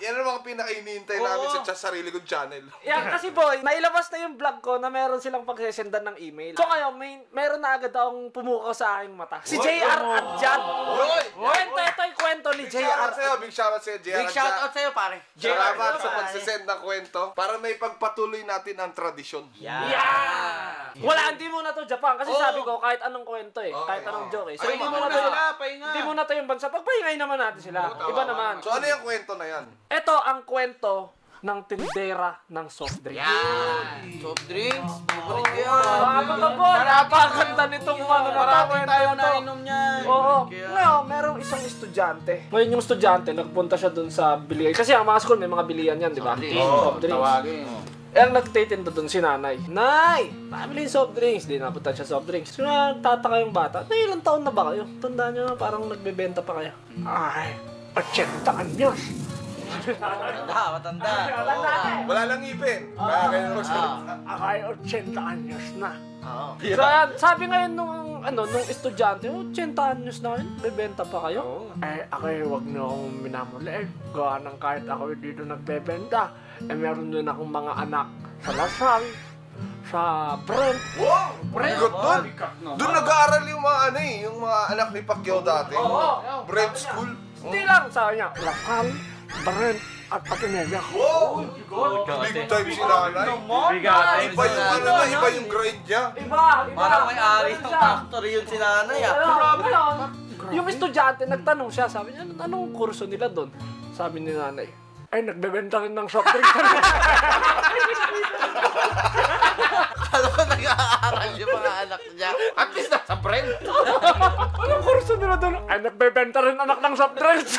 Yan ang mga pinaka-inihintay namin sa sarili kong channel. Yan kasi boy, nailabas na yung vlog ko na meron silang pagsesendan ng email. So ngayon, meron na agad akong pumukaw sa aking mata. Si JR Adjan. Ito yung kwento ni JR. Big shoutout sa'yo, JR Adjan. Big shoutout sa'yo, pare. Salamat sa pagsisend ng kwento para may pagpatuloy natin ang tradisyon. Yeah! Wala, hindi muna to Japan. Kasi sabi ko, kahit anong kwento kahit anong joke So hindi muna to hindi muna to yung bansa. Pagpahingay naman natin sila. Iba naman. So ano yung kwento na yan? Ito ang kwento ng tindera ng soft drinks. Soft drinks? Napakaganda nitong ano na Maraming tayo na inom niyan. Oo. Ngayon, merong isang estudyante. Ngayon yung estudyante, nagpunta siya dun sa bilihan. Kasi ang mga school may mga bilihan yan, di ba? Soft drinks. Tawagin. Ang nagtitinda dun si nanay. Nay! Pamili soft drinks. Di napunta siya soft drinks. So nagtataka yung bata. Nay, ilang taon na ba kayo? Tandaan nyo na parang nagbebenta pa kayo. Ay, 80 anyos. Matanda. Wala lang ngipin. Kaya ganyan magsalita. Ay, 80 anyos na. So, sabi ngayon nung estudyante, 80 anyos na kayo, bebenta pa kayo? Ako wag niyo akong minamuliit. Gawa ng kahit ako dito nagbebenta. Meron din akong mga anak sa Lasal, sa Brent. Wow! Bigot doon. Doon nag-aaral yung mga yung mga anak ni Pacquiao dati. Brent School. Hindi lang, sabi niya, Lasal, Brent, at Patinega. Wow! Big time si nanay. Iba yung grind niya. Iba. Parang may-ari ng factory yun si nanay. Yung estudyante, nagtanong siya, sabi niya, anong kurso nila doon? Sabi ni nanay, ay, nagbebenta rin ng soft drinks. Kala ko nag-aaral yung mga anak niya. At least nasa brand. Anong kurso nila doon? Ay, nagbebenta rin anak ng soft drinks.